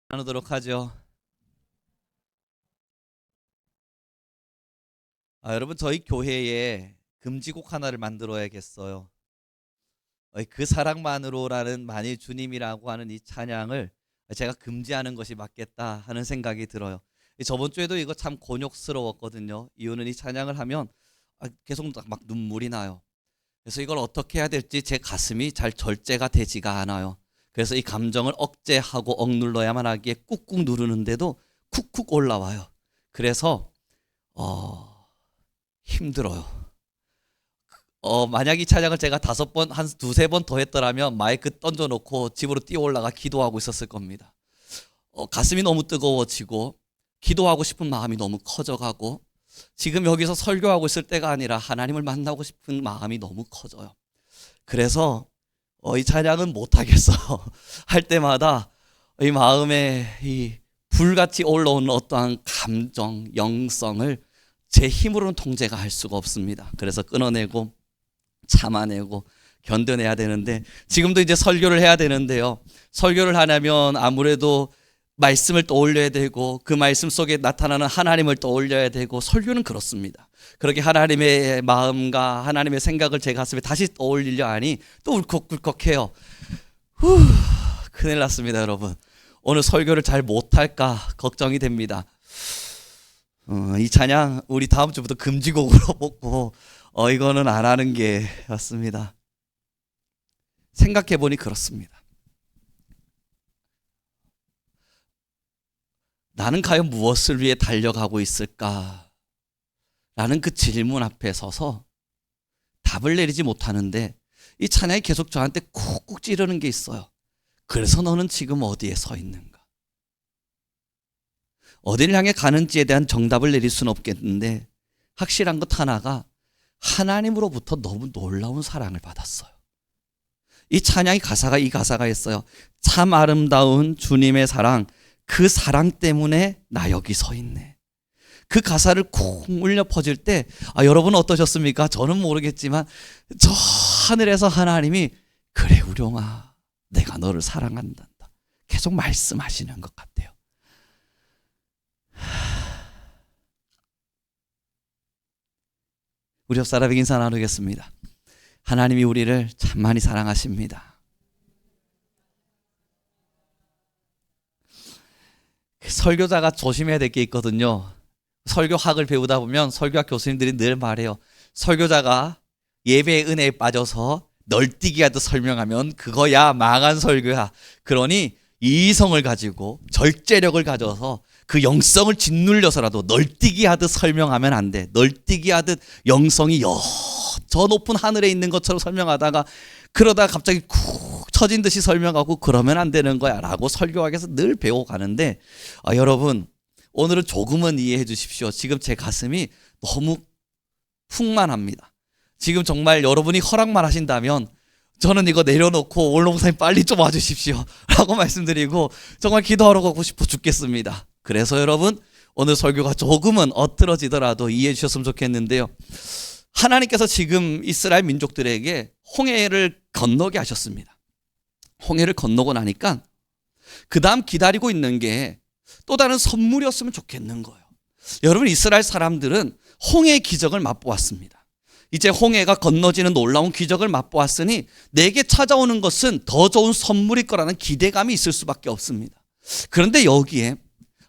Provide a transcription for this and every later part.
나누도록 하죠. 여러분, 저희 교회에 금지곡 하나를 만들어야겠어요. 그 사랑만으로라는 만일 주님이라고 하는 이 찬양을 제가 금지하는 것이 맞겠다 하는 생각이 들어요. 저번 주에도 이거 참 곤욕스러웠거든요. 이유는 이 찬양을 하면 계속 막 눈물이 나요. 그래서 이걸 어떻게 해야 될지 제 가슴이 잘 절제가 되지가 않아요. 그래서 이 감정을 억제하고 억눌러야만 하기에 꾹꾹 누르는데도 쿡쿡 올라와요. 그래서 힘들어요. 만약 이 찬양을 제가 5번, 한 2-3번 더 했더라면 마이크 던져놓고 집으로 뛰어 올라가 기도하고 있었을 겁니다. 가슴이 너무 뜨거워지고 기도하고 싶은 마음이 너무 커져가고 지금 여기서 설교하고 있을 때가 아니라 하나님을 만나고 싶은 마음이 너무 커져요. 그래서 이 찬양은 못하겠어요. 할 때마다 이 마음에 이 불같이 올라오는 어떠한 감정, 영성을 제 힘으로는 통제가 할 수가 없습니다. 그래서 끊어내고 참아내고 견뎌내야 되는데 지금도 이제 설교를 해야 되는데요. 설교를 하려면 아무래도 말씀을 떠올려야 되고 그 말씀 속에 나타나는 하나님을 떠올려야 되고 설교는 그렇습니다. 그렇게 하나님의 마음과 하나님의 생각을 제 가슴에 다시 떠올리려 하니 또 울컥울컥해요. 큰일 났습니다, 여러분. 오늘 설교를 잘 못할까 걱정이 됩니다. 이 찬양 우리 다음 주부터 금지곡으로 뽑고 이거는 안 하는 게 맞습니다. 생각해보니 그렇습니다. 나는 과연 무엇을 위해 달려가고 있을까? 라는 그 질문 앞에 서서 답을 내리지 못하는데 이 찬양이 계속 저한테 쿡쿡 찌르는 게 있어요. 그래서 너는 지금 어디에 서 있는가? 어디를 향해 가는지에 대한 정답을 내릴 수는 없겠는데 확실한 것 하나가 하나님으로부터 너무 놀라운 사랑을 받았어요. 이 찬양의 가사가 이 가사가 있어요. 참 아름다운 주님의 사랑, 그 사랑 때문에 나 여기 서 있네. 그 가사를 콩 울려 퍼질 때 여러분은 어떠셨습니까? 저는 모르겠지만 저 하늘에서 하나님이 그래 우룡아 내가 너를 사랑한단다 계속 말씀하시는 것 같아요. 우리 옆 사람에게 인사 나누겠습니다. 하나님이 우리를 참 많이 사랑하십니다. 설교자가 조심해야 될 게 있거든요. 설교학을 배우다 보면 설교학 교수님들이 늘 말해요. 설교자가 예배의 은혜에 빠져서 널뛰기 하듯 설명하면 그거야 망한 설교야. 그러니 이성을 가지고 절제력을 가져서 그 영성을 짓눌려서라도 널뛰기 하듯 설명하면 안 돼. 널뛰기 하듯 영성이 저 높은 하늘에 있는 것처럼 설명하다가 그러다가 갑자기 쿡 처진 듯이 설명하고 그러면 안 되는 거야 라고 설교학에서 늘 배워가는데 여러분 오늘은 조금은 이해해 주십시오. 지금 제 가슴이 너무 풍만합니다. 지금 정말 여러분이 허락만 하신다면 저는 이거 내려놓고 원로목사님 빨리 좀 와주십시오 라고 말씀드리고 정말 기도하러 가고 싶어 죽겠습니다. 그래서 여러분 오늘 설교가 조금은 엇들어지더라도 이해해 주셨으면 좋겠는데요. 하나님께서 지금 이스라엘 민족들에게 홍해를 건너게 하셨습니다. 홍해를 건너고 나니까 그 다음 기다리고 있는 게 또 다른 선물이었으면 좋겠는 거예요. 여러분 이스라엘 사람들은 홍해의 기적을 맛보았습니다. 이제 홍해가 건너지는 놀라운 기적을 맛보았으니 내게 찾아오는 것은 더 좋은 선물일 거라는 기대감이 있을 수밖에 없습니다. 그런데 여기에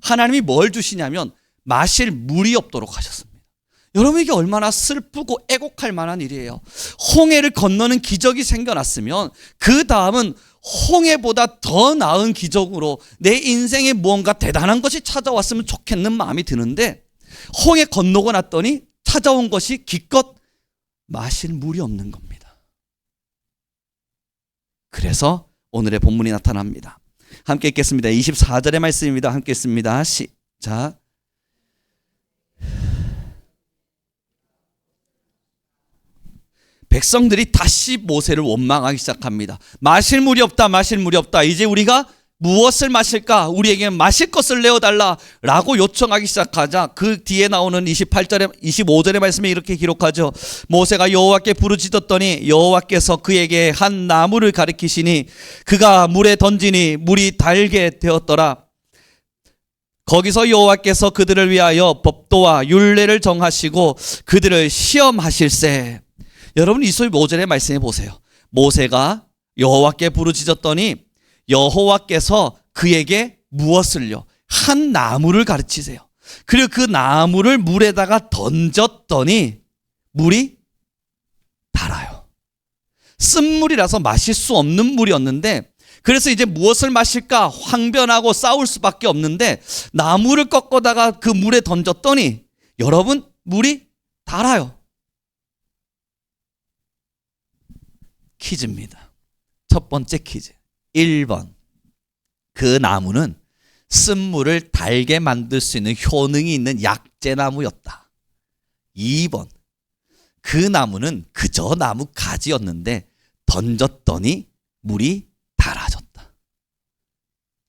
하나님이 뭘 주시냐면 마실 물이 없도록 하셨습니다. 여러분 이게 얼마나 슬프고 애곡할 만한 일이에요. 홍해를 건너는 기적이 생겨났으면 그 다음은 홍해보다 더 나은 기적으로 내 인생에 무언가 대단한 것이 찾아왔으면 좋겠는 마음이 드는데 홍해 건너고 났더니 찾아온 것이 기껏 마실 물이 없는 겁니다. 그래서 오늘의 본문이 나타납니다. 함께 읽겠습니다. 24절의 말씀입니다. 함께 읽습니다. 시작. 백성들이 다시 모세를 원망하기 시작합니다. 마실 물이 없다, 마실 물이 없다. 이제 우리가 무엇을 마실까? 우리에게 마실 것을 내어달라 라고 요청하기 시작하자 그 뒤에 나오는 25절의 말씀에 이렇게 기록하죠. 모세가 여호와께 부르짖었더니 여호와께서 그에게 한 나무를 가리키시니 그가 물에 던지니 물이 달게 되었더라. 거기서 여호와께서 그들을 위하여 법도와 율례를 정하시고 그들을 시험하실세. 여러분 이소의 5절의 말씀해 보세요. 모세가 여호와께 부르짖었더니 여호와께서 그에게 무엇을요? 한 나무를 가르치세요. 그리고 그 나무를 물에다가 던졌더니 물이 달아요. 쓴물이라서 마실 수 없는 물이었는데, 그래서 이제 무엇을 마실까 황변하고 싸울 수밖에 없는데 나무를 꺾어다가 그 물에 던졌더니 여러분 물이 달아요. 퀴즈입니다. 첫 번째 퀴즈. 1번. 그 나무는 쓴물을 달게 만들 수 있는 효능이 있는 약재나무였다. 2번. 그 나무는 그저 나무 가지였는데 던졌더니 물이 달아졌다.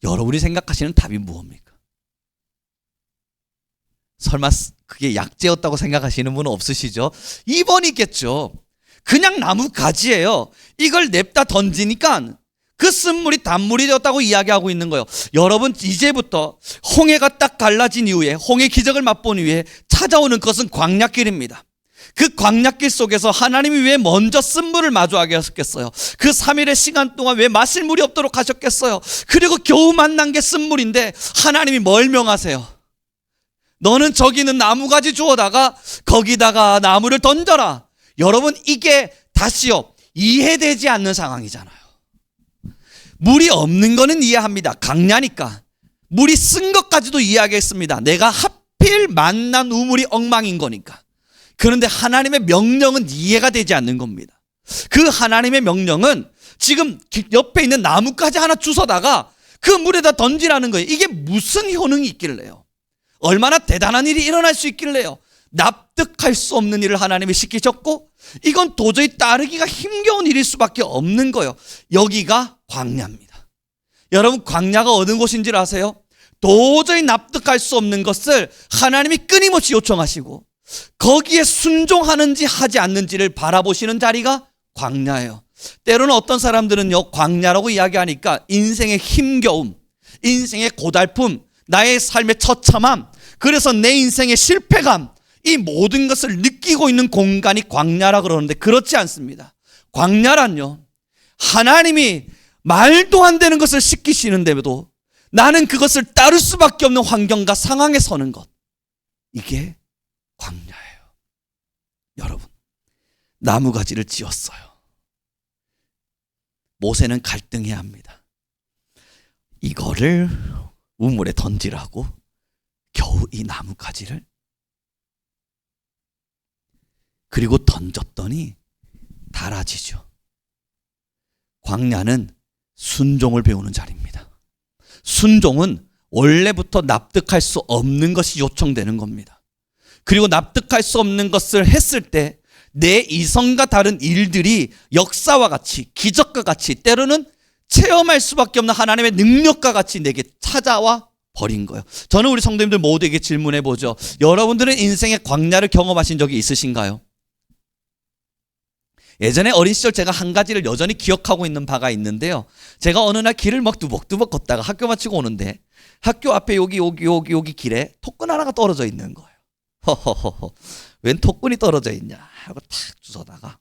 여러분이 생각하시는 답이 무엇입니까? 설마 그게 약재였다고 생각하시는 분은 없으시죠? 2번이겠죠. 그냥 나무 가지예요. 이걸 냅다 던지니까 그 쓴물이 단물이 되었다고 이야기하고 있는 거예요. 여러분 이제부터 홍해가 딱 갈라진 이후에, 홍해 기적을 맛본 이후에 찾아오는 것은 광야길입니다. 그 광야길 속에서 하나님이 왜 먼저 쓴물을 마주하게 하셨겠어요? 그 3일의 시간 동안 왜 마실 물이 없도록 하셨겠어요? 그리고 겨우 만난 게 쓴물인데 하나님이 뭘 명하세요? 너는 저기 있는 나무가지 주워다가 거기다가 나무를 던져라. 여러분 이게 다시요 이해되지 않는 상황이잖아요. 물이 없는 거는 이해합니다. 강야니까. 물이 쓴 것까지도 이해하겠습니다. 내가 하필 만난 우물이 엉망인 거니까. 그런데 하나님의 명령은 이해가 되지 않는 겁니다. 그 하나님의 명령은 지금 옆에 있는 나무까지 하나 주워다가 그 물에다 던지라는 거예요. 이게 무슨 효능이 있길래요? 얼마나 대단한 일이 일어날 수 있길래요? 납득할 수 없는 일을 하나님이 시키셨고 이건 도저히 따르기가 힘겨운 일일 수밖에 없는 거예요. 여기가 광야입니다. 여러분 광야가 어느 곳인지 아세요? 도저히 납득할 수 없는 것을 하나님이 끊임없이 요청하시고 거기에 순종하는지 하지 않는지를 바라보시는 자리가 광야예요. 때로는 어떤 사람들은요 광야라고 이야기하니까 인생의 힘겨움, 인생의 고달픔, 나의 삶의 처참함, 그래서 내 인생의 실패감, 이 모든 것을 느끼고 있는 공간이 광야라 그러는데 그렇지 않습니다. 광야란요 하나님이 말도 안 되는 것을 시키시는데도 나는 그것을 따를 수밖에 없는 환경과 상황에 서는 것, 이게 광야예요. 여러분 나무가지를 지었어요. 모세는 갈등해야 합니다. 이거를 우물에 던지라고 겨우 이 나무가지를, 그리고 던졌더니 달아지죠. 광야는 순종을 배우는 자리입니다. 순종은 원래부터 납득할 수 없는 것이 요청되는 겁니다. 그리고 납득할 수 없는 것을 했을 때 내 이성과 다른 일들이 역사와 같이, 기적과 같이, 때로는 체험할 수밖에 없는 하나님의 능력과 같이 내게 찾아와 버린 거예요. 저는 우리 성도님들 모두에게 질문해 보죠. 여러분들은 인생의 광야를 경험하신 적이 있으신가요? 예전에 어린 시절 제가 한 가지를 여전히 기억하고 있는 바가 있는데요. 제가 어느 날 길을 막 두벅두벅 걷다가 학교 마치고 오는데 학교 앞에 여기 길에 토끈 하나가 떨어져 있는 거예요. 허허허허, 웬 토끈이 떨어져 있냐 하고 탁 주워다가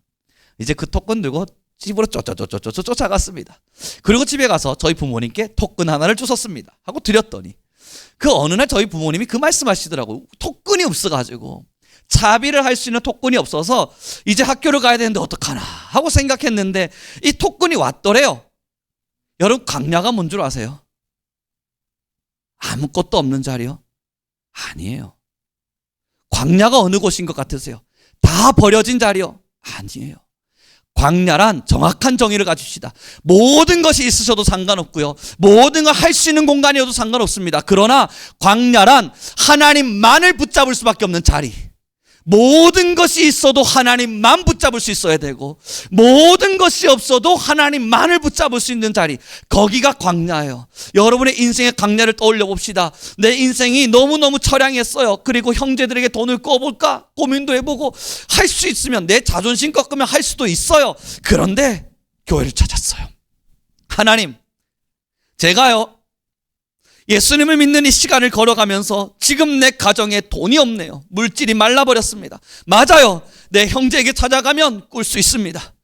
이제 그 토끈 들고 집으로 쫓아갔습니다. 그리고 집에 가서 저희 부모님께 토끈 하나를 주웠습니다 하고 드렸더니 그 어느 날 저희 부모님이 그 말씀하시더라고요. 토끈이 없어가지고, 자비를 할 수 있는 토끈이 없어서 이제 학교를 가야 되는데 어떡하나 하고 생각했는데 이 토끈이 왔더래요. 여러분 광야가 뭔 줄 아세요? 아무것도 없는 자리요? 아니에요. 광야가 어느 곳인 것 같으세요? 다 버려진 자리요? 아니에요. 광야란 정확한 정의를 가집시다. 모든 것이 있으셔도 상관없고요, 모든 걸 할 수 있는 공간이어도 상관없습니다. 그러나 광야란 하나님만을 붙잡을 수밖에 없는 자리, 모든 것이 있어도 하나님만 붙잡을 수 있어야 되고 모든 것이 없어도 하나님만을 붙잡을 수 있는 자리, 거기가 광야예요. 여러분의 인생의 광야를 떠올려 봅시다. 내 인생이 너무너무 처량했어요. 그리고 형제들에게 돈을 꿔볼까 고민도 해보고 할 수 있으면 내 자존심 꺾으면 할 수도 있어요. 그런데 교회를 찾았어요. 하나님, 제가요 예수님을 믿는 이 시간을 걸어가면서 지금 내 가정에 돈이 없네요. 물질이 말라버렸습니다. 맞아요. 내 형제에게 찾아가면 꿀 수 있습니다.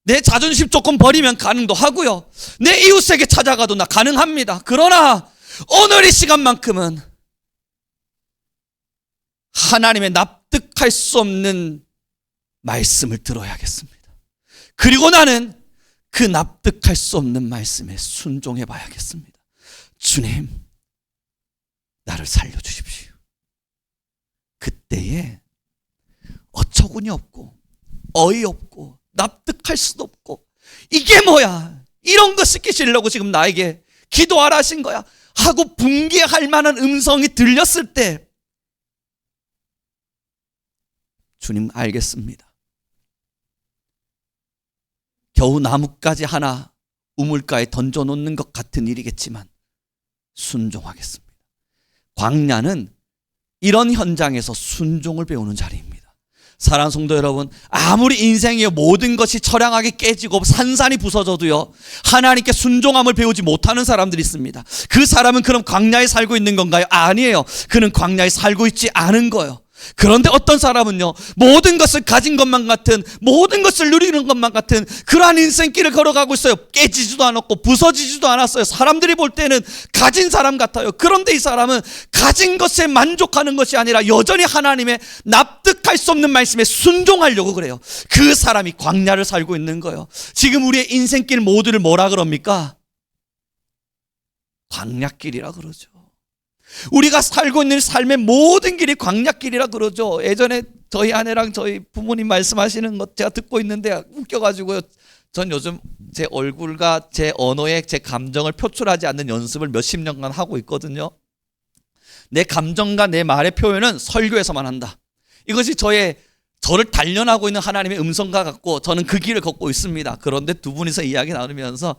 내 자존심 조금 버리면 가능도 하고요. 내 이웃에게 찾아가도 나 가능합니다. 그러나 오늘 이 시간만큼은 하나님의 납득할 수 없는 말씀을 들어야겠습니다. 그리고 나는 그 납득할 수 없는 말씀에 순종해 봐야겠습니다. 주님, 나를 살려주십시오. 그때에 어처구니 없고 어이없고 납득할 수도 없고 이게 뭐야, 이런 거 시키시려고 지금 나에게 기도하라 하신 거야 하고 붕괴할 만한 음성이 들렸을 때 주님, 알겠습니다. 겨우 나뭇가지 하나 우물가에 던져놓는 것 같은 일이겠지만 순종하겠습니다. 광야는 이런 현장에서 순종을 배우는 자리입니다. 사랑하는 성도 여러분, 아무리 인생의 모든 것이 처량하게 깨지고 산산이 부서져도요, 하나님께 순종함을 배우지 못하는 사람들이 있습니다. 그 사람은 그럼 광야에 살고 있는 건가요? 아니에요. 그는 광야에 살고 있지 않은 거예요. 그런데 어떤 사람은요, 모든 것을 가진 것만 같은, 모든 것을 누리는 것만 같은 그러한 인생길을 걸어가고 있어요. 깨지지도 않았고 부서지지도 않았어요. 사람들이 볼 때는 가진 사람 같아요. 그런데 이 사람은 가진 것에 만족하는 것이 아니라 여전히 하나님의 납득할 수 없는 말씀에 순종하려고 그래요. 그 사람이 광야를 살고 있는 거예요. 지금 우리의 인생길 모두를 뭐라 그럽니까? 광야길이라 그러죠. 우리가 살고 있는 삶의 모든 길이 광야길이라 그러죠. 예전에 저희 아내랑 저희 부모님 말씀하시는 것 제가 듣고 있는데 웃겨가지고요. 전 요즘 제 얼굴과 제 언어에 제 감정을 표출하지 않는 연습을 몇십 년간 하고 있거든요. 내 감정과 내 말의 표현은 설교에서만 한다. 이것이 저를 단련하고 있는 하나님의 음성과 같고 저는 그 길을 걷고 있습니다. 그런데 두 분이서 이야기 나누면서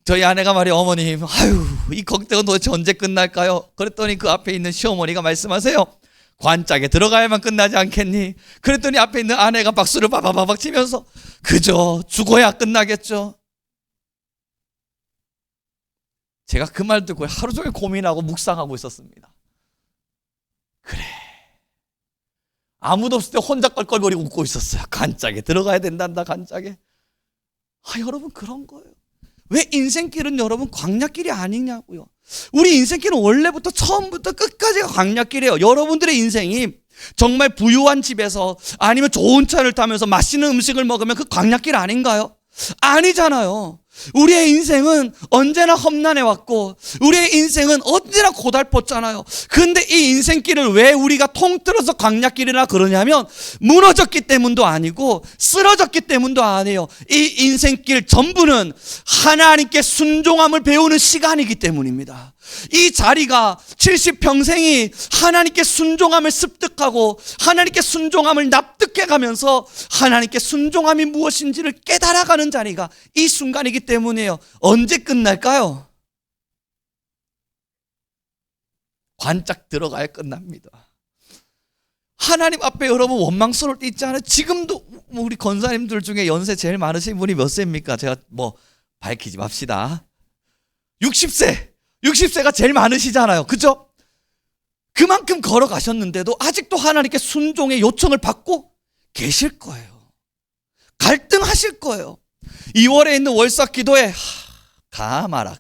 저희 아내가 말이에요. 어머님, 아유, 이 걱정은 도대체 언제 끝날까요? 그랬더니 그 앞에 있는 시어머니가 말씀하세요. 관짝에 들어가야만 끝나지 않겠니? 그랬더니 앞에 있는 아내가 박수를 바바바박 치면서 그저 죽어야 끝나겠죠. 제가 그 말 듣고 하루 종일 고민하고 묵상하고 있었습니다. 그래, 아무도 없을 때 혼자 껄껄거리고 웃고 있었어요. 관짝에 들어가야 된단다, 관짝에. 여러분, 그런 거예요. 왜 인생길은 여러분 광야길이 아니냐고요. 우리 인생길은 원래부터 처음부터 끝까지가 광야길이에요. 여러분들의 인생이 정말 부유한 집에서 아니면 좋은 차를 타면서 맛있는 음식을 먹으면 그 광야길 아닌가요? 아니잖아요. 우리의 인생은 언제나 험난해왔고 우리의 인생은 언제나 고달팠잖아요. 근데 이 인생길을 왜 우리가 통틀어서 광야길이라 그러냐면 무너졌기 때문도 아니고 쓰러졌기 때문도 아니에요. 이 인생길 전부는 하나님께 순종함을 배우는 시간이기 때문입니다. 이 자리가 70평생이 하나님께 순종함을 습득하고 하나님께 순종함을 납득해가면서 하나님께 순종함이 무엇인지를 깨달아가는 자리가 이 순간이기 때문이에요. 언제 끝날까요? 관짝 들어가야 끝납니다. 하나님 앞에 여러분 원망스러울 때 있지 않아요? 지금도 우리 권사님들 중에 연세 제일 많으신 분이 몇 세입니까? 제가 밝히지 맙시다. 60세가 제일 많으시잖아요. 그죠? 그만큼 걸어가셨는데도 아직도 하나님께 순종의 요청을 받고 계실 거예요. 갈등하실 거예요. 2월에 있는 월삭 기도에 가마라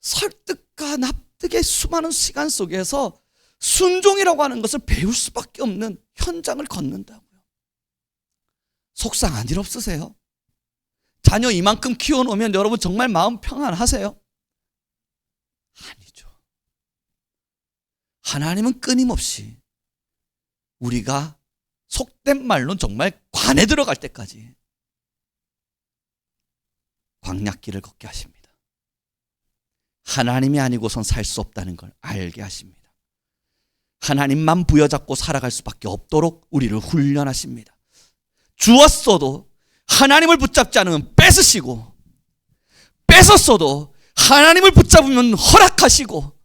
설득과 납득의 수많은 시간 속에서 순종이라고 하는 것을 배울 수밖에 없는 현장을 걷는다고요. 속상한 일 없으세요? 자녀 이만큼 키워놓으면 여러분 정말 마음 평안하세요? 아니죠. 하나님은 끊임없이 우리가 속된 말로 정말 관에 들어갈 때까지 광야길을 걷게 하십니다. 하나님이 아니고선 살 수 없다는 걸 알게 하십니다. 하나님만 부여잡고 살아갈 수밖에 없도록 우리를 훈련하십니다. 주었어도 하나님을 붙잡지 않으면 뺏으시고 뺏었어도 하나님을 붙잡으면 허락하시고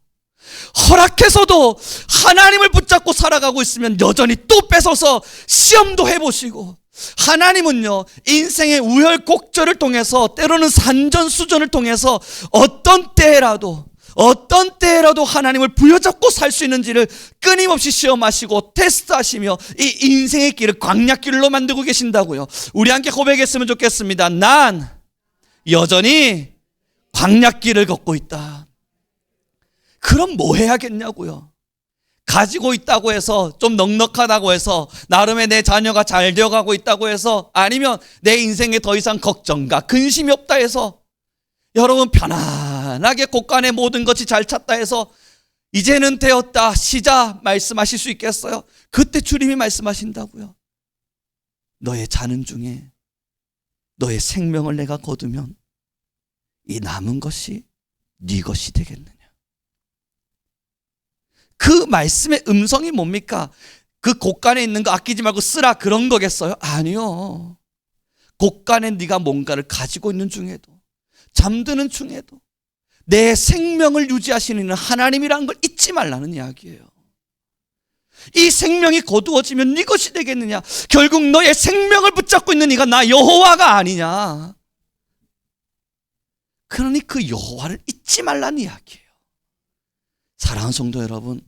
허락해서도 하나님을 붙잡고 살아가고 있으면 여전히 또 뺏어서 시험도 해보시고 하나님은요, 인생의 우열곡절을 통해서, 때로는 산전수전을 통해서 어떤 때라도 하나님을 부여잡고 살 수 있는지를 끊임없이 시험하시고 테스트하시며 이 인생의 길을 광야길로 만들고 계신다고요. 우리 함께 고백했으면 좋겠습니다. 난 여전히 광야길을 걷고 있다. 그럼 뭐 해야겠냐고요. 가지고 있다고 해서, 좀 넉넉하다고 해서, 나름의 내 자녀가 잘 되어가고 있다고 해서, 아니면 내 인생에 더 이상 걱정과 근심이 없다 해서, 여러분 편안하게 곳간에 모든 것이 잘 찼다 해서 이제는 되었다 쉬자 말씀하실 수 있겠어요? 그때 주님이 말씀하신다고요. 너의 자는 중에 너의 생명을 내가 거두면 이 남은 것이 네 것이 되겠느냐. 그 말씀의 음성이 뭡니까? 그 곳간에 있는 거 아끼지 말고 쓰라 그런 거겠어요? 아니요. 곳간에 네가 뭔가를 가지고 있는 중에도, 잠드는 중에도 내 생명을 유지하시는 하나님이라는 걸 잊지 말라는 이야기예요. 이 생명이 거두어지면 네 것이 되겠느냐. 결국 너의 생명을 붙잡고 있는 이가 나 여호와가 아니냐. 그러니 그 여호와를 잊지 말라는 이야기예요. 사랑하는 성도 여러분,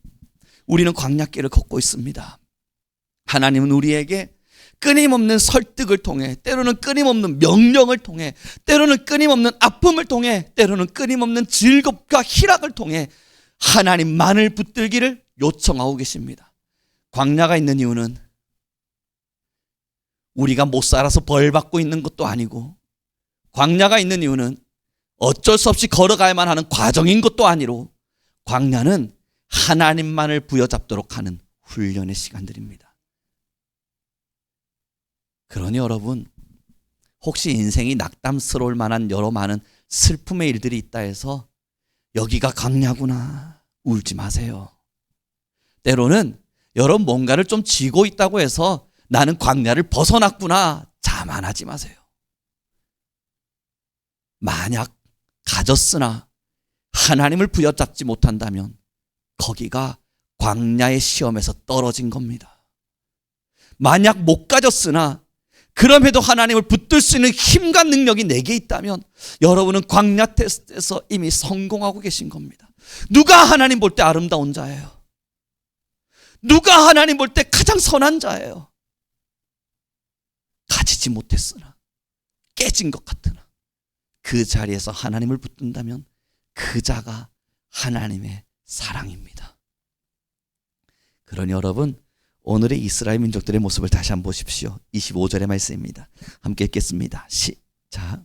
우리는 광야길을 걷고 있습니다. 하나님은 우리에게 끊임없는 설득을 통해, 때로는 끊임없는 명령을 통해, 때로는 끊임없는 아픔을 통해, 때로는 끊임없는 즐겁과 희락을 통해 하나님만을 붙들기를 요청하고 계십니다. 광야가 있는 이유는 우리가 못 살아서 벌 받고 있는 것도 아니고, 광야가 있는 이유는 어쩔 수 없이 걸어가야만 하는 과정인 것도 아니로, 광야는 하나님만을 부여잡도록 하는 훈련의 시간들입니다. 그러니 여러분, 혹시 인생이 낙담스러울 만한 여러 많은 슬픔의 일들이 있다 해서 여기가 광야구나 울지 마세요. 때로는 여러분 뭔가를 좀 쥐고 있다고 해서 나는 광야를 벗어났구나 자만하지 마세요. 만약 가졌으나 하나님을 부여잡지 못한다면 거기가 광야의 시험에서 떨어진 겁니다. 만약 못 가졌으나 그럼에도 하나님을 붙들 수 있는 힘과 능력이 내게 있다면 여러분은 광야 테스트에서 이미 성공하고 계신 겁니다. 누가 하나님 볼 때 아름다운 자예요? 누가 하나님 볼 때 가장 선한 자예요? 가지지 못했으나, 깨진 것 같으나 그 자리에서 하나님을 붙든다면 그 자가 하나님의 사랑입니다. 그러니 여러분, 오늘의 이스라엘 민족들의 모습을 다시 한번 보십시오. 25절의 말씀입니다. 함께 읽겠습니다. 시작.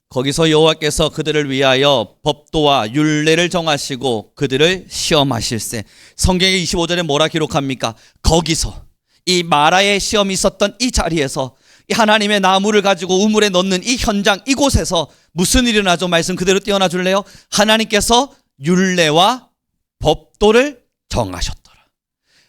거기서 여호와께서 그들을 위하여 법도와 율례를 정하시고 그들을 시험하실세. 성경의 25절에 뭐라 기록합니까? 거기서, 이 마라의 시험이 있었던 이 자리에서, 하나님의 나무를 가지고 우물에 넣는 이 현장, 이곳에서 무슨 일이 일어나죠? 말씀 그대로 띄워놔 줄래요? 하나님께서 율례와 법도를 정하셨더라.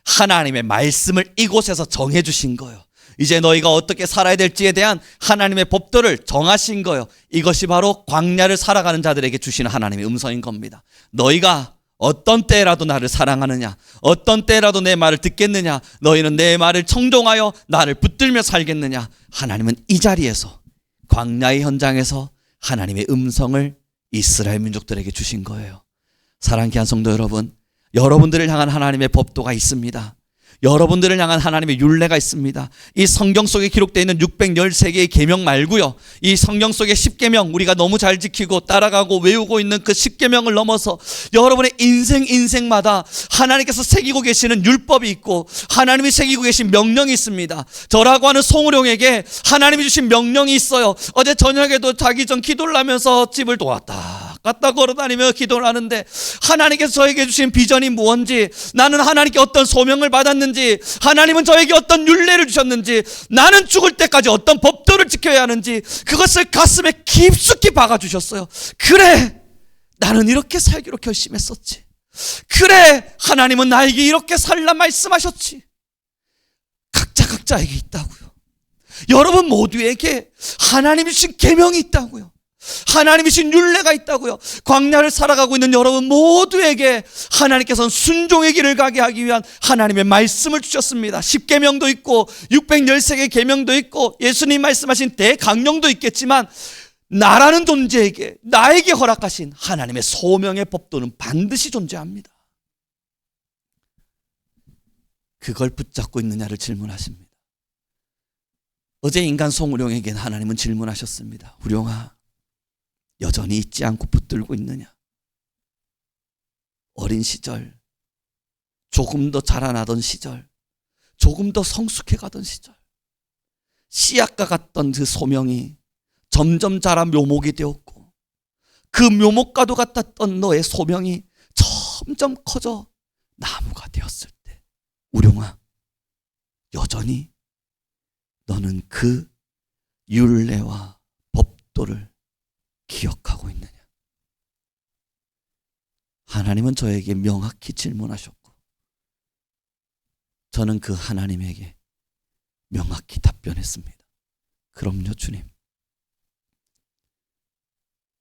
하나님의 말씀을 이곳에서 정해 주신 거예요. 이제 너희가 어떻게 살아야 될지에 대한 하나님의 법도를 정하신 거예요. 이것이 바로 광야를 살아가는 자들에게 주시는 하나님의 음성인 겁니다. 너희가 어떤 때라도 나를 사랑하느냐, 어떤 때라도 내 말을 듣겠느냐, 너희는 내 말을 청종하여 나를 붙들며 살겠느냐. 하나님은 이 자리에서, 광야의 현장에서 하나님의 음성을 이스라엘 민족들에게 주신 거예요. 사랑하는 귀한 성도 여러분, 여러분들을 향한 하나님의 법도가 있습니다. 여러분들을 향한 하나님의 율례가 있습니다. 이 성경 속에 기록되어 있는 613개의 계명 말고요, 이 성경 속의 10계명, 우리가 너무 잘 지키고 따라가고 외우고 있는 그 10계명을 넘어서 여러분의 인생마다 하나님께서 새기고 계시는 율법이 있고 하나님이 새기고 계신 명령이 있습니다. 저라고 하는 송우룡에게 하나님이 주신 명령이 있어요. 어제 저녁에도 자기 전 기도를 하면서 집을 왔다 갔다 걸어다니며 기도를 하는데, 하나님께서 저에게 주신 비전이 무엇인지, 나는 하나님께 어떤 소명을 받았는지, 하나님은 저에게 어떤 율례를 주셨는지, 나는 죽을 때까지 어떤 법도를 지켜야 하는지, 그것을 가슴에 깊숙이 박아주셨어요. 그래, 나는 이렇게 살기로 결심했었지. 그래, 하나님은 나에게 이렇게 살라 말씀하셨지. 각자에게 있다고요. 여러분 모두에게 하나님이 주신 계명이 있다고요. 하나님이신 율례가 있다고요. 광야를 살아가고 있는 여러분 모두에게 하나님께서는 순종의 길을 가게 하기 위한 하나님의 말씀을 주셨습니다. 10계명도 있고 613개 계명도 있고 예수님 말씀하신 대강령도 있겠지만 나라는 존재에게, 나에게 허락하신 하나님의 소명의 법도는 반드시 존재합니다. 그걸 붙잡고 있느냐를 질문하십니다. 어제 인간 송우룡에게는 하나님은 질문하셨습니다. 우룡아, 여전히 잊지 않고 붙들고 있느냐? 어린 시절, 조금 더 자라나던 시절, 조금 더 성숙해가던 시절, 씨앗과 같던 그 소명이 점점 자라 묘목이 되었고, 그 묘목과도 같았던 너의 소명이 점점 커져 나무가 되었을 때, 우룡아, 여전히 너는 그 율례와 법도를 기억하고 있느냐? 하나님은 저에게 명확히 질문하셨고, 저는 그 하나님에게 명확히 답변했습니다. 그럼요, 주님.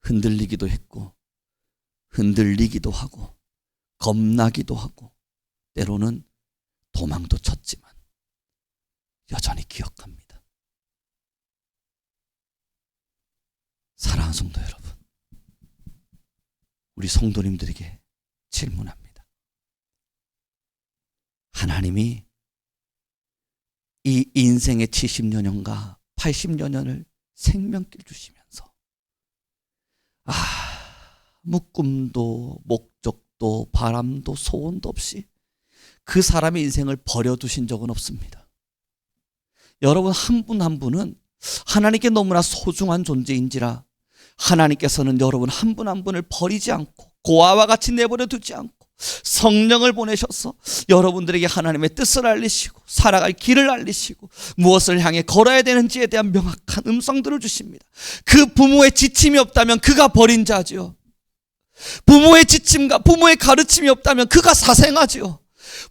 흔들리기도 했고, 흔들리기도 하고, 겁나기도 하고, 때로는 도망도 쳤지만 여전히 기억합니다. 사랑하는 성도 여러분, 우리 성도님들에게 질문합니다. 하나님이 이 인생의 70여 년과 80여 년을 생명길 주시면서 아무 꿈도 목적도 바람도 소원도 없이 그 사람의 인생을 버려두신 적은 없습니다. 여러분 한 분 한 분은 하나님께 너무나 소중한 존재인지라 하나님께서는 여러분 한 분 한 분을 버리지 않고 고아와 같이 내버려 두지 않고 성령을 보내셔서 여러분들에게 하나님의 뜻을 알리시고 살아갈 길을 알리시고 무엇을 향해 걸어야 되는지에 대한 명확한 음성들을 주십니다. 그 부모의 지침이 없다면 그가 버린 자지요. 부모의 지침과 부모의 가르침이 없다면 그가 사생아지요.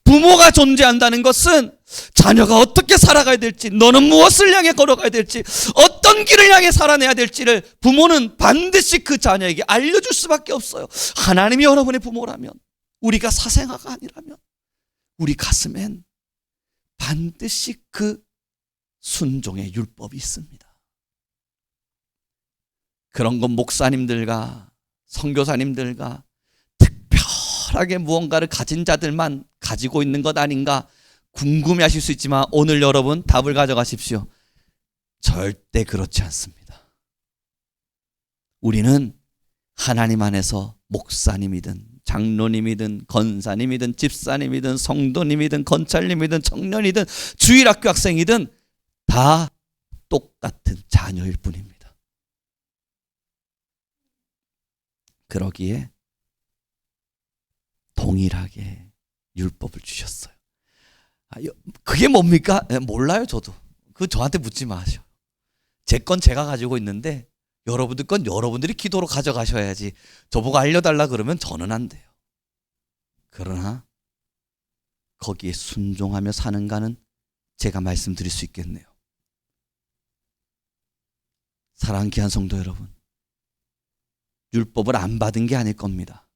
부모가 존재한다는 것은 자녀가 어떻게 살아가야 될지, 너는 무엇을 향해 걸어가야 될지, 어떤 길을 향해 살아내야 될지를 부모는 반드시 그 자녀에게 알려줄 수밖에 없어요. 하나님이 여러분의 부모라면, 우리가 사생아가 아니라면 우리 가슴엔 반드시 그 순종의 율법이 있습니다. 그런 건 목사님들과 선교사님들과 특별하게 무언가를 가진 자들만 가지고 있는 것 아닌가 궁금해하실 수 있지만 오늘 여러분 답을 가져가십시오. 절대 그렇지 않습니다. 우리는 하나님 안에서 목사님이든 장로님이든 권사님이든 집사님이든 성도님이든 건찰님이든 청년이든 주일학교 학생이든 다 똑같은 자녀일 뿐입니다. 그러기에 동일하게 율법을 주셨어요. 그게 뭡니까? 몰라요, 저도. 그거 저한테 묻지 마셔. 제 건 제가 가지고 있는데 여러분들 건 여러분들이 기도로 가져가셔야지 저보고 알려달라 그러면 저는 안 돼요. 그러나 거기에 순종하며 사는가는 제가 말씀드릴 수 있겠네요. 사랑하는 귀한 성도 여러분, 율법을 안 받은 게 아닐 겁니다.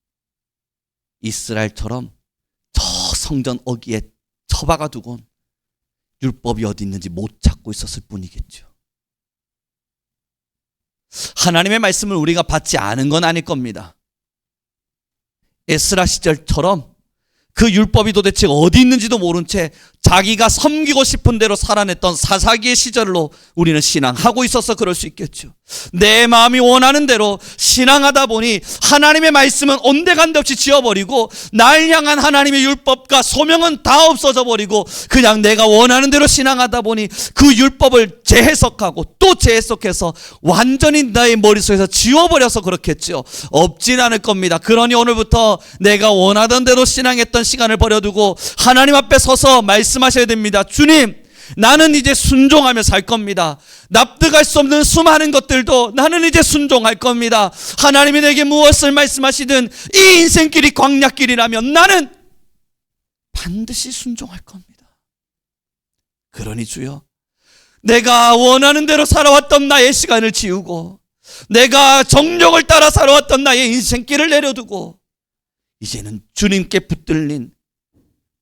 이스라엘처럼 저 성전 어귀에 처박아 두곤 율법이 어디 있는지 못 찾고 있었을 뿐이겠죠. 하나님의 말씀을 우리가 받지 않은 건 아닐 겁니다. 에스라 시절처럼 그 율법이 도대체 어디 있는지도 모른 채 자기가 섬기고 싶은 대로 살아냈던 사사기의 시절로 우리는 신앙하고 있어서 그럴 수 있겠죠. 내 마음이 원하는 대로 신앙하다 보니 하나님의 말씀은 온데간데 없이 지워버리고 날 향한 하나님의 율법과 소명은 다 없어져 버리고 그냥 내가 원하는 대로 신앙하다 보니 그 율법을 재해석하고 또 재해석해서 완전히 나의 머릿속에서 지워버려서 그렇겠죠. 없진 않을 겁니다. 그러니 오늘부터 내가 원하던 대로 신앙했던 시간을 버려두고 하나님 앞에 서서 말씀하셔야 됩니다. 주님, 나는 이제 순종하며 살 겁니다. 납득할 수 없는 수많은 것들도 나는 이제 순종할 겁니다. 하나님이 내게 무엇을 말씀하시든 이 인생길이 광야길이라면 나는 반드시 순종할 겁니다. 그러니 주여, 내가 원하는 대로 살아왔던 나의 시간을 지우고 내가 정욕을 따라 살아왔던 나의 인생길을 내려두고 이제는 주님께 붙들린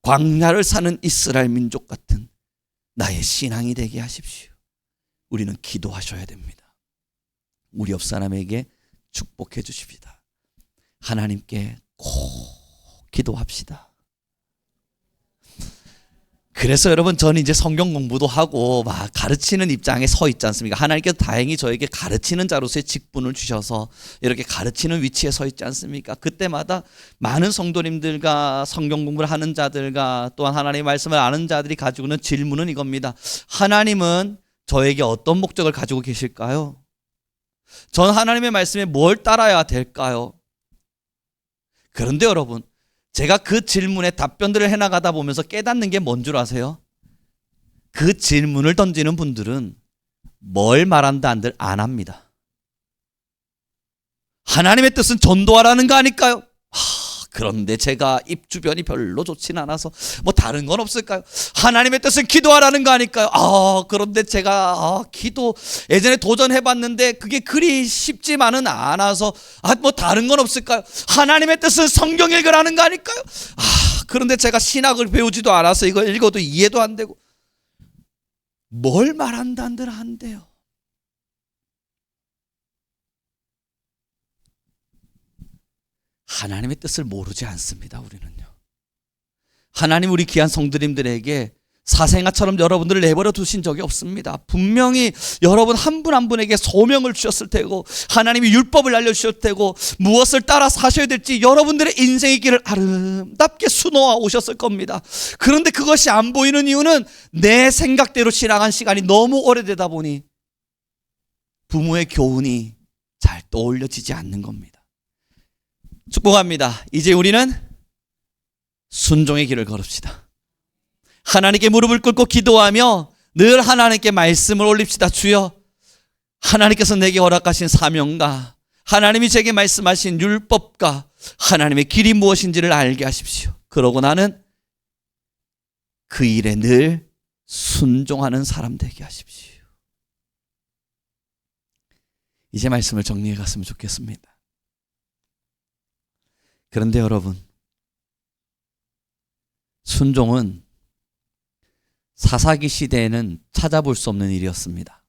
광야를 사는 이스라엘 민족 같은 나의 신앙이 되게 하십시오. 우리는 기도하셔야 됩니다. 우리 옆 사람에게 축복해 주십시다. 하나님께 꼭 기도합시다. 그래서 여러분, 저는 이제 성경 공부도 하고 막 가르치는 입장에 서 있지 않습니까? 하나님께서 다행히 저에게 가르치는 자로서의 직분을 주셔서 이렇게 가르치는 위치에 서 있지 않습니까? 그때마다 많은 성도님들과 성경 공부를 하는 자들과 또한 하나님의 말씀을 아는 자들이 가지고 있는 질문은 이겁니다. 하나님은 저에게 어떤 목적을 가지고 계실까요? 전 하나님의 말씀에 뭘 따라야 될까요? 그런데 여러분, 제가 그 질문에 답변들을 해나가다 보면서 깨닫는 게 뭔 줄 아세요? 그 질문을 던지는 분들은 뭘 말한다 한들 안 합니다. 하나님의 뜻은 전도하라는 거 아닐까요? 그런데 제가 입 주변이 별로 좋진 않아서 뭐 다른 건 없을까요? 하나님의 뜻은 기도하라는 거 아닐까요? 그런데 제가 기도 예전에 도전해봤는데 그게 그리 쉽지만은 않아서 뭐 다른 건 없을까요? 하나님의 뜻은 성경 읽으라는 거 아닐까요? 그런데 제가 신학을 배우지도 않아서 이걸 읽어도 이해도 안 되고 뭘 말한다 한들 안 돼요. 하나님의 뜻을 모르지 않습니다. 우리는요. 하나님 우리 귀한 성도님들에게 사생아처럼 여러분들을 내버려 두신 적이 없습니다. 분명히 여러분 한 분 한 분에게 소명을 주셨을 테고 하나님이 율법을 알려주셨을 테고 무엇을 따라 사셔야 될지 여러분들의 인생의 길을 아름답게 수놓아 오셨을 겁니다. 그런데 그것이 안 보이는 이유는 내 생각대로 지나간 시간이 너무 오래되다 보니 부모의 교훈이 잘 떠올려지지 않는 겁니다. 축복합니다. 이제 우리는 순종의 길을 걸읍시다. 하나님께 무릎을 꿇고 기도하며 늘 하나님께 말씀을 올립시다. 주여, 하나님께서 내게 허락하신 사명과 하나님이 제게 말씀하신 율법과 하나님의 길이 무엇인지를 알게 하십시오. 그러고 나는 그 일에 늘 순종하는 사람 되게 하십시오. 이제 말씀을 정리해 갔으면 좋겠습니다. 그런데 여러분, 순종은 사사기 시대에는 찾아볼 수 없는 일이었습니다.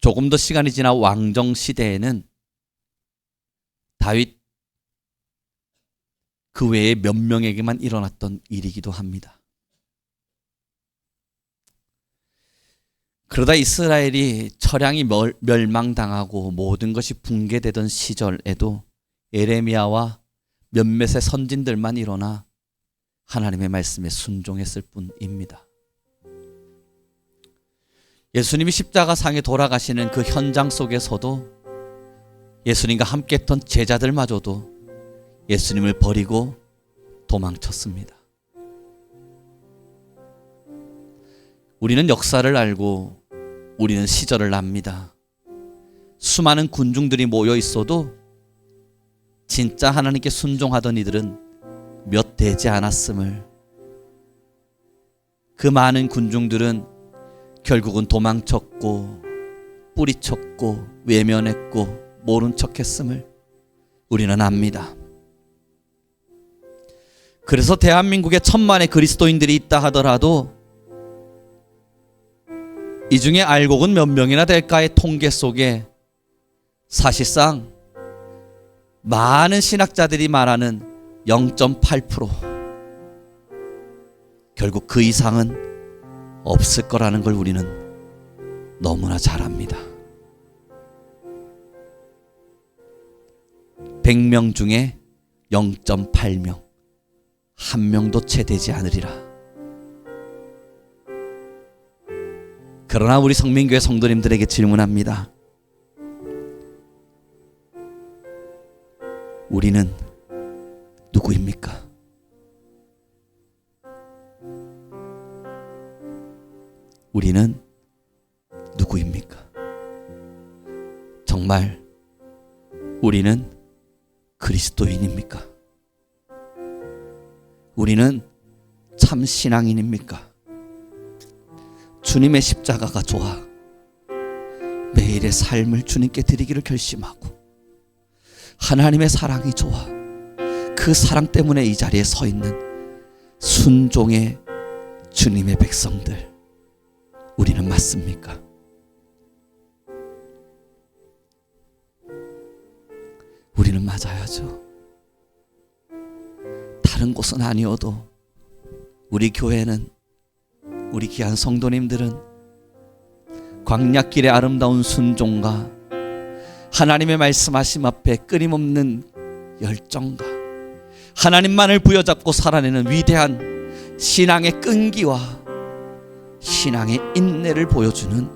조금 더 시간이 지나 왕정 시대에는 다윗 그 외에 몇 명에게만 일어났던 일이기도 합니다. 그러다 이스라엘이 처량히 멸망당하고 모든 것이 붕괴되던 시절에도 에레미야와 몇몇의 선진들만 일어나 하나님의 말씀에 순종했을 뿐입니다. 예수님이 십자가상에 돌아가시는 그 현장 속에서도 예수님과 함께 했던 제자들마저도 예수님을 버리고 도망쳤습니다. 우리는 역사를 알고 우리는 시절을 압니다. 수많은 군중들이 모여 있어도 진짜 하나님께 순종하던 이들은 몇 되지 않았음을, 그 많은 군중들은 결국은 도망쳤고 뿌리쳤고 외면했고 모른 척했음을 우리는 압니다. 그래서 대한민국에 1000만의 그리스도인들이 있다 하더라도 이 중에 알곡은 몇 명이나 될까의 통계 속에 사실상 많은 신학자들이 말하는 0.8%, 결국 그 이상은 없을 거라는 걸 우리는 너무나 잘 압니다. 100명 중에 0.8명, 한 명도 채 되지 않으리라. 그러나 우리 성민교회 성도님들에게 질문합니다. 우리는 누구입니까? 우리는 누구입니까? 정말 우리는 그리스도인입니까? 우리는 참 신앙인입니까? 주님의 십자가가 좋아. 매일 매일의 삶을 주님께 드리기를 결심하고 하나님의 사랑이 좋아 그 사랑 때문에 이 자리에 서 있는 순종의 주님의 백성들, 우리는 맞습니까? 우리는 맞아야죠. 다른 곳은 아니어도 우리 교회는, 우리 귀한 성도님들은 광야길의 아름다운 순종과 하나님의 말씀하심 앞에 끊임없는 열정과 하나님만을 부여잡고 살아내는 위대한 신앙의 끈기와 신앙의 인내를 보여주는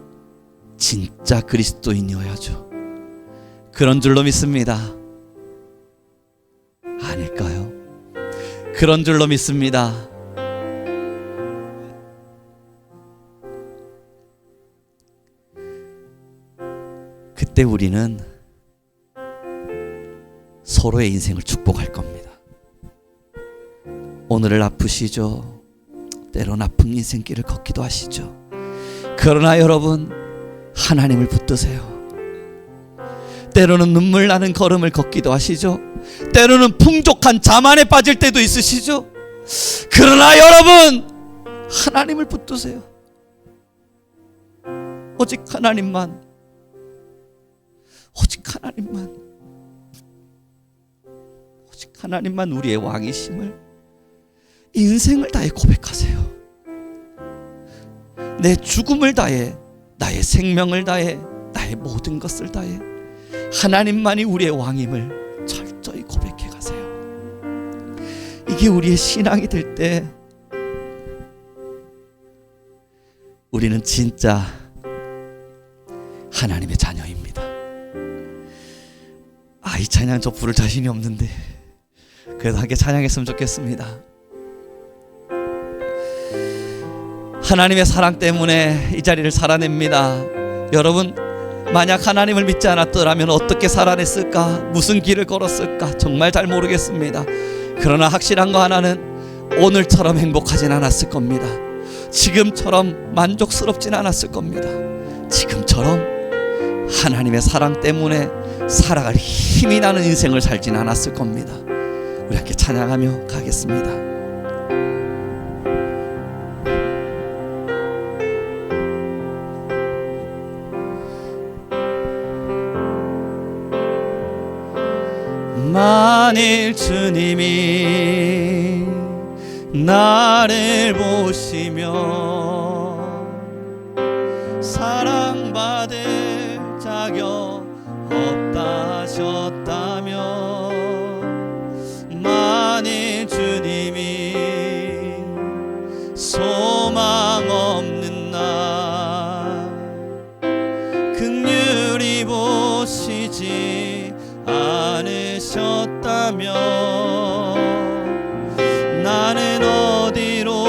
진짜 그리스도인이어야죠. 그런 줄로 믿습니다. 아닐까요? 그런 줄로 믿습니다. 그때 우리는 서로의 인생을 축복할 겁니다. 오늘을 아프시죠? 때론 아픈 인생길을 걷기도 하시죠. 그러나 여러분, 하나님을 붙드세요. 때로는 눈물 나는 걸음을 걷기도 하시죠. 때로는 풍족한 자만에 빠질 때도 있으시죠. 그러나 여러분, 하나님을 붙드세요. 오직 하나님만, 오직 하나님만, 오직 하나님만 우리의 왕이심을 인생을 다해 고백하세요. 내 죽음을 다해, 나의 생명을 다해, 나의 모든 것을 다해 하나님만이 우리의 왕임을 철저히 고백해 가세요. 이게 우리의 신앙이 될 때 우리는 진짜 하나님의 자녀입니다. 이 찬양 저 부를 자신이 없는데 그래도 함께 찬양했으면 좋겠습니다. 하나님의 사랑 때문에 이 자리를 살아냅니다. 여러분, 만약 하나님을 믿지 않았더라면 어떻게 살아냈을까? 무슨 길을 걸었을까? 정말 잘 모르겠습니다. 그러나 확실한 거 하나는, 오늘처럼 행복하진 않았을 겁니다. 지금처럼 만족스럽진 않았을 겁니다. 지금처럼 하나님의 사랑 때문에 살아갈 힘이 나는 인생을 살진 않았을 겁니다. 우리 함께 찬양하며 가겠습니다. 만일 주님이 나를 보시며 사랑받을 자격 없다 하셨다면, 만일 주님이 소망 없는 날 긍휼히 보시지 않으셨다면, 나는 어디로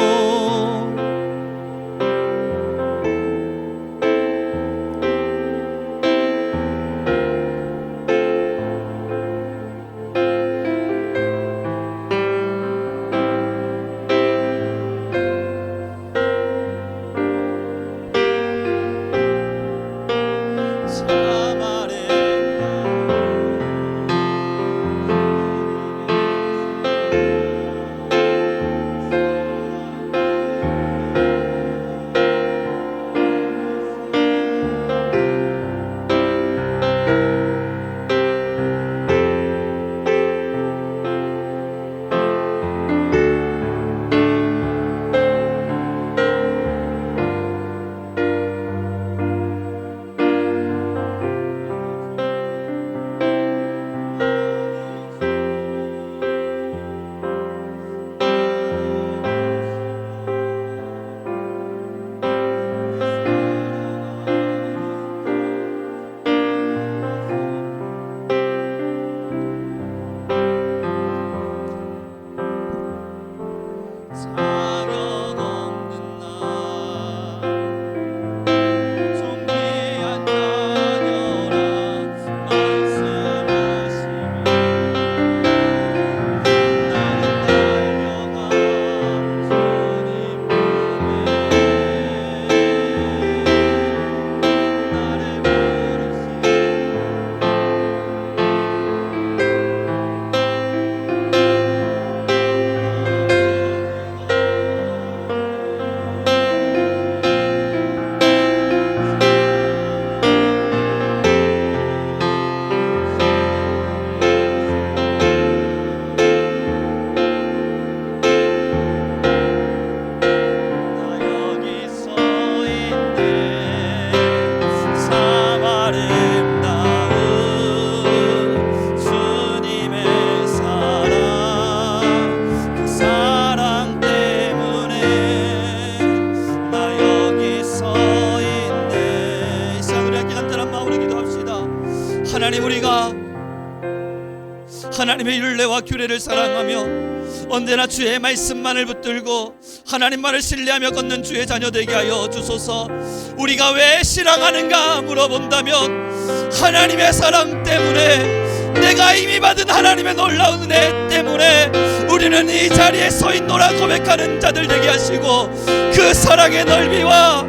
하나님, 우리가 하나님의 율례와 규례를 사랑하며 언제나 주의 말씀만을 붙들고 하나님만을 신뢰하며 걷는 주의 자녀 되게 하여 주소서. 우리가 왜 신앙하는가 물어본다면 하나님의 사랑 때문에, 내가 이미 받은 하나님의 놀라운 은혜 때문에 우리는 이 자리에 서 있노라 고백하는 자들 되게 하시고, 그 사랑의 넓이와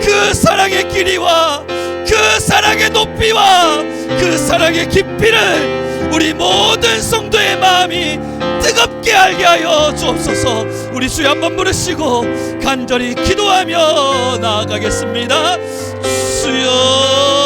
그 사랑의 길이와 그 사랑의 높이와 그 사랑의 깊이를 우리 모든 성도의 마음이 뜨겁게 알게 하여 주옵소서. 우리 주여 한번 부르시고 간절히 기도하며 나아가겠습니다. 주여